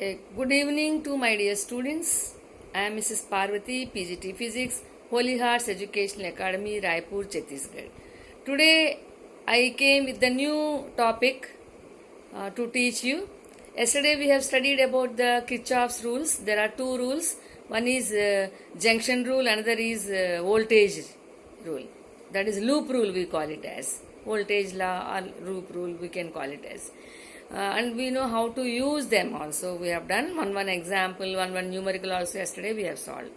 Good evening to my dear students. I am Mrs. Parvati, PGT Physics, Holy Hearts Educational Academy, Raipur, Chhattisgarh. Today I came with the new topic to teach you. Yesterday we have studied about the Kirchhoff's rules. There are two rules. One is junction rule, another is voltage rule. That is loop rule we call it as. Voltage law or loop rule we can call it as. And we know how to use them also. We have done one example, one numerical also yesterday we have solved.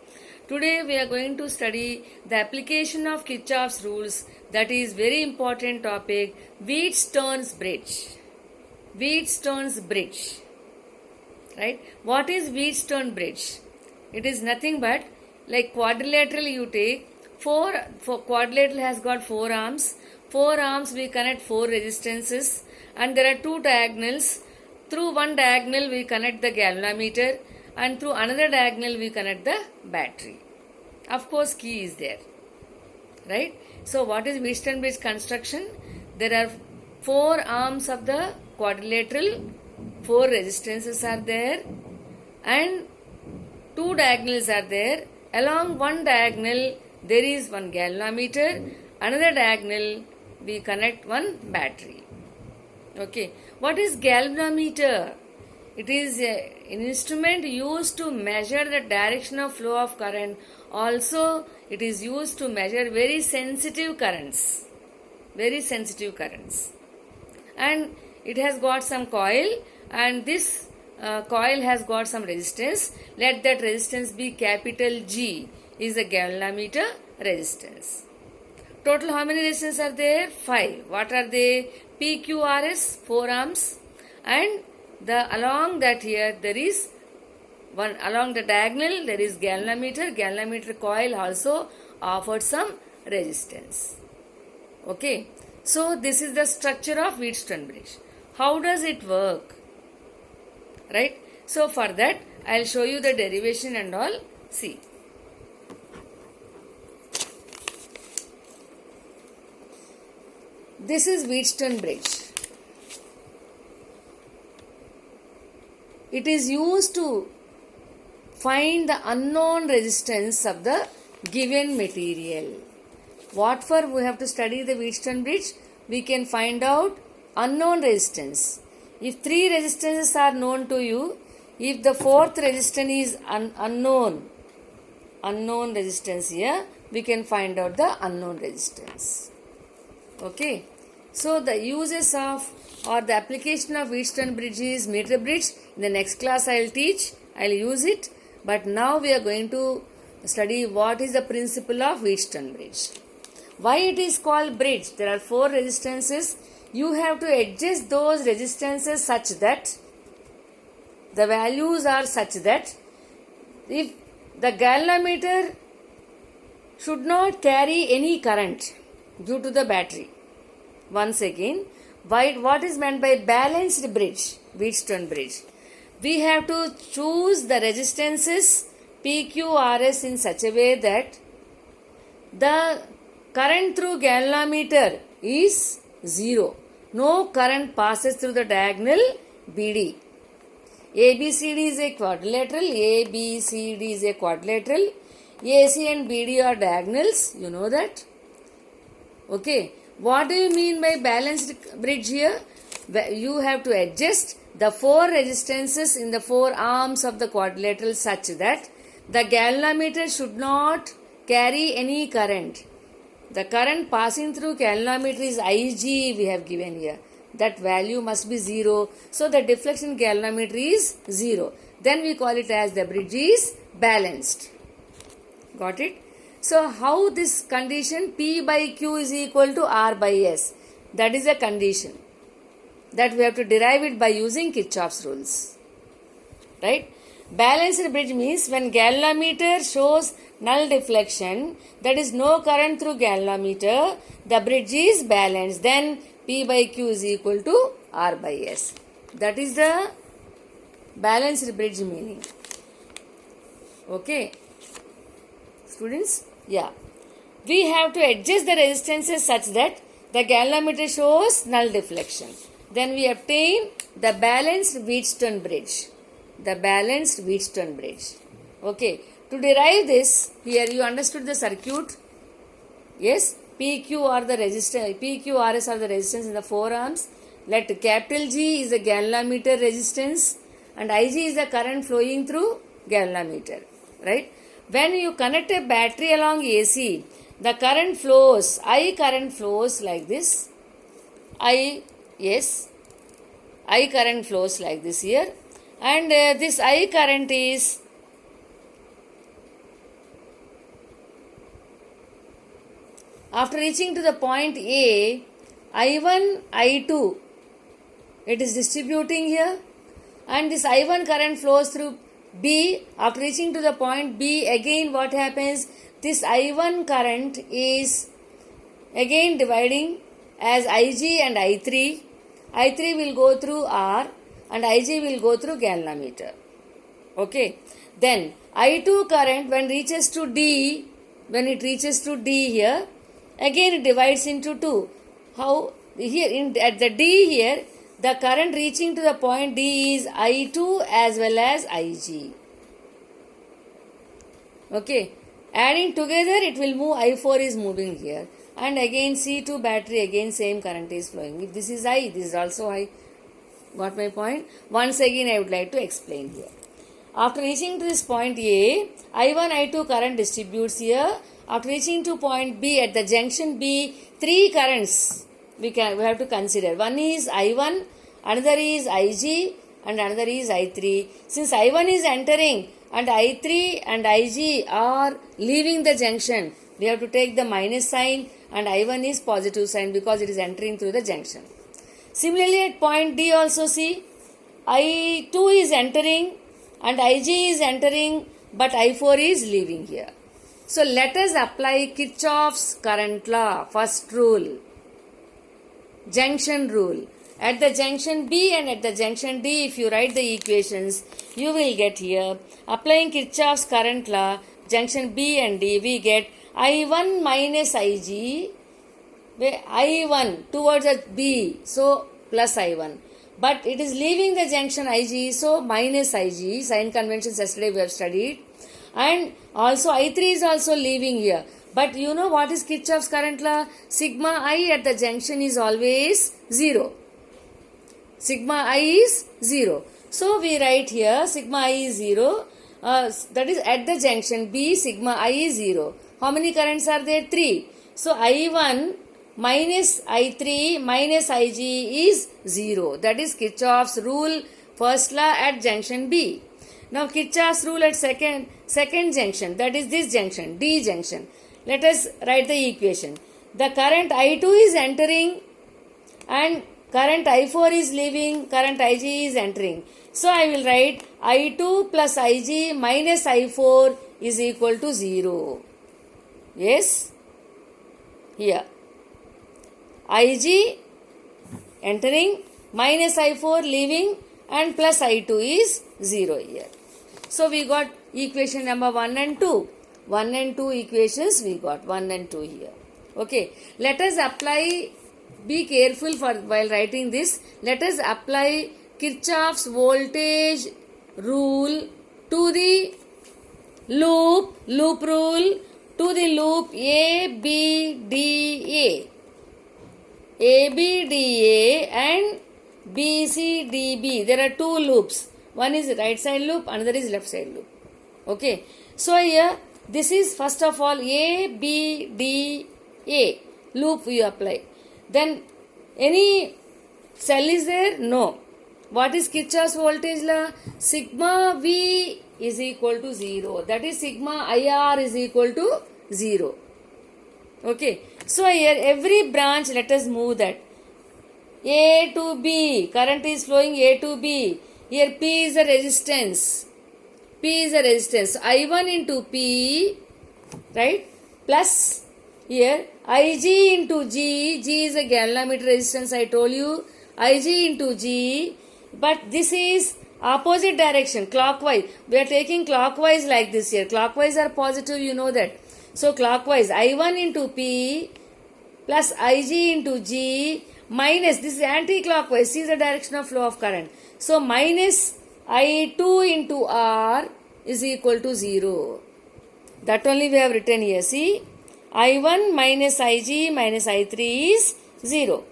Today we are going to study the application of Kirchhoff's rules. That is very important topic, Wheatstone's bridge. Wheatstone's bridge. Right? What is Wheatstone bridge? It is nothing but like quadrilateral you take, for quadrilateral has got 4 arms. 4 arms we connect 4 resistances and there are 2 diagonals. Through one diagonal we connect the galvanometer and through another diagonal we connect the battery. Of course key is there. Right? So what is Wheatstone bridge construction? There are 4 arms of the quadrilateral, 4 resistances are there and 2 diagonals are there. Along one diagonal there is one galvanometer, another diagonal we connect one battery. Okay, what is galvanometer? It is an instrument used to measure the direction of flow of current. Also, it is used to measure very sensitive currents. Very sensitive currents. And it has got some coil and this coil has got some resistance. Let that resistance be capital G is the galvanometer resistance. Total how many resistances are there? 5. What are they? PQRS, 4 ohms, and along that here there is one, along the diagonal there is galvanometer. Galvanometer coil also offered some resistance. Okay. So this is the structure of Wheatstone bridge. How does it work? Right? So for that I will show you the derivation and all. See. This is Wheatstone bridge. It is used to find the unknown resistance of the given material. What for we have to study the Wheatstone bridge? We can find out unknown resistance. If 3 resistances are known to you, if the 4th resistance is unknown resistance here, we can find out the unknown resistance. Okay. So the uses of or the application of Wheatstone bridge is meter bridge. In the next class I will teach, I will use it. But now we are going to study what is the principle of Wheatstone bridge. Why it is called bridge? There are 4 resistances. You have to adjust those resistances such that the values are such that if the galvanometer should not carry any current due to the battery. Once again, what is meant by balanced bridge, Wheatstone bridge? We have to choose the resistances PQRS in such a way that the current through galvanometer is 0. No current passes through the diagonal BD. ABCD is a quadrilateral. ABCD is a quadrilateral. AC and BD are diagonals. You know that. Okay. What do you mean by balanced bridge here? You have to adjust the 4 resistances in the 4 arms of the quadrilateral such that the galvanometer should not carry any current. The current passing through galvanometer is Ig we have given here. That value must be 0. So the deflection galvanometer is 0. Then we call it as the bridge is balanced. Got it? So how this condition P by Q is equal to R by S? That is a condition that we have to derive it by using Kirchhoff's rules. Right? Balanced bridge means when galvanometer shows null deflection, that is no current through galvanometer, the bridge is balanced. Then P by Q is equal to R by S. That is the balanced bridge meaning. Okay. Students? Yeah. We have to adjust the resistances such that the galvanometer shows null deflection. Then we obtain the balanced Wheatstone bridge. the balanced Wheatstone bridge. Okay, to derive this, here you understood the circuit. Yes, PQRS are the resistance in the forearms. Let capital G is the galvanometer resistance and Ig is the current flowing through galvanometer. Right? When you connect a battery along AC, the current flows, I current flows like this. I current flows like this here. And this I current is after reaching to the point A, I1, I2, it is distributing here, and this I1 current flows through B. After reaching to the point B, again what happens? This I1 current is again dividing as Ig and I3. I3 will go through R and Ig will go through galvanometer. Okay. Then I2 current when it reaches to D here, again it divides into two. How? Here at the D here, the current reaching to the point D is I2 as well as Ig. Okay. Adding together it will move, I4 is moving here. And again C2 battery, again same current is flowing. If this is I, this is also I. Got my point? Once again I would like to explain here. After reaching to this point A, I1, I2 current distributes here. After reaching to point B, at the junction B, three currents we have to consider. One is I1, another is Ig, and another is I3. Since I1 is entering and I3 and Ig are leaving the junction, we have to take the minus sign, and I1 is positive sign because it is entering through the junction. Similarly, at point D also see, I2 is entering and Ig is entering, but I4 is leaving here. So let us apply Kirchhoff's current law, first rule, junction rule. At the junction B and at the junction D, if you write the equations, you will get here, applying Kirchhoff's current law, junction B and D, we get I1 minus Ig, I1 towards the B, so plus I1. But it is leaving the junction Ig, so minus Ig, sign conventions yesterday we have studied. And also I3 is also leaving here. But you know what is Kirchhoff's current law? Sigma I at the junction is always 0. Sigma I is 0. So we write here sigma I is 0. That is at the junction B, sigma I is 0. How many currents are there? 3. So I1 minus I3 minus Ig is 0. That is Kirchhoff's rule, first law at junction B. Now Kirchhoff's rule at second junction, that is this junction, D junction. Let us write the equation. The current I2 is entering and current I4 is leaving, current Ig is entering. So I will write I2 plus Ig minus I4 is equal to 0. Yes? Here. Ig entering, minus I4 leaving, and plus I2 is 0 here. So we got equation number 1 and 2. 1 and 2 equations we got, 1 and 2 here. Okay. Let us apply, be careful while writing this. Let us apply Kirchhoff's voltage rule to the loop rule to the loop ABDA. ABDA and BCDB. There are two loops. One is right side loop, another is left side loop. Okay. So here, this is first of all ABDA loop we apply. Then any cell is there? No. What is Kirchhoff's voltage law? Sigma V is equal to 0. That is sigma IR is equal to 0. Okay. So here every branch, let us move that. A to B, current is flowing A to B. Here P is the resistance. P is the resistance. I1 into P, right? Plus here Ig into G. G is a galvanometer resistance, I told you. Ig into G. But this is opposite direction, clockwise. We are taking clockwise like this here. Clockwise are positive, you know that. So clockwise, I1 into P plus Ig into G minus, this is anti-clockwise. See the direction of flow of current. So minus I2 into R is equal to 0. That only we have written here. See, I1 minus Ig minus I3 is 0.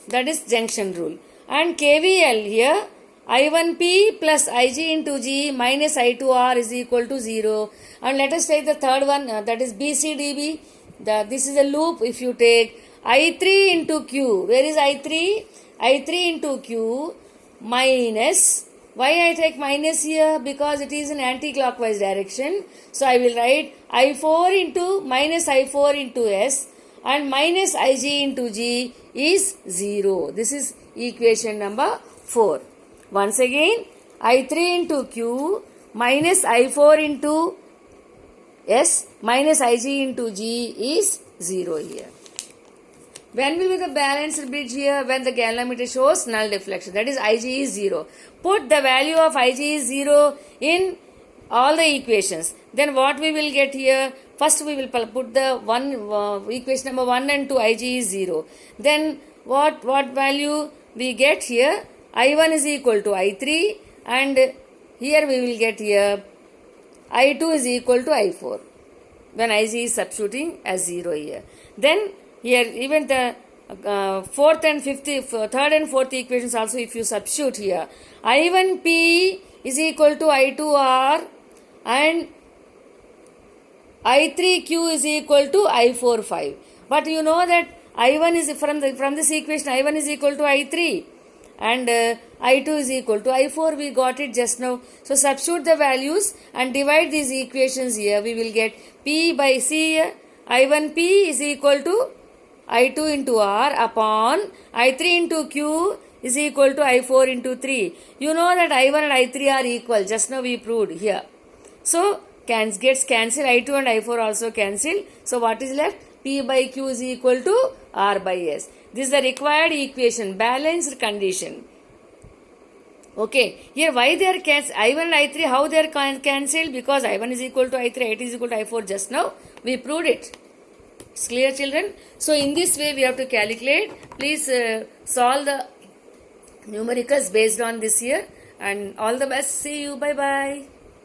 That is junction rule. And KVL here, I1P plus Ig into G minus I2R is equal to 0. And let us take the third one, that is BCDB. This is a loop. If you take I3 into Q, where is I3? I3 into Q minus, why I take minus here? Because it is in anti-clockwise direction. So I will write I4 into minus I4 into S, and minus Ig into G is 0. This is equation number 4. Once again, I3 into Q minus I4 into S minus Ig into G is 0 here. When will be the balanced bridge here? When the galvanometer shows null deflection. That is Ig is 0. Put the value of Ig is 0 in all the equations. Then what we will get here? First we will put the equation number 1 and 2, Ig is 0. Then what value we get here? I1 is equal to I3, and here we will get here I2 is equal to I4 when Ig is substituting as 0 here. Then here even the third and fourth equations also, if you substitute here, I1P is equal to I2R and I3Q is equal to I45. But you know that I1 is from this equation, I1 is equal to I3 and I2 is equal to I4. We got it just now. So substitute the values and divide these equations here. We will get P by C here. I1P is equal to I2 into R upon I3 into Q is equal to I4 into 3. You know that I1 and I3 are equal. Just now we proved here. So gets cancelled. I2 and I4 also cancelled. So what is left? P by Q is equal to R by S. This is the required equation, balanced condition. Okay, here why they are cancelled? I1 and I3, how they are cancelled? Because I1 is equal to I3, I2 is equal to I4. Just now we proved it. It's clear, children? So in this way we have to calculate. Please solve the numericals based on this here. And all the best. See you. Bye bye.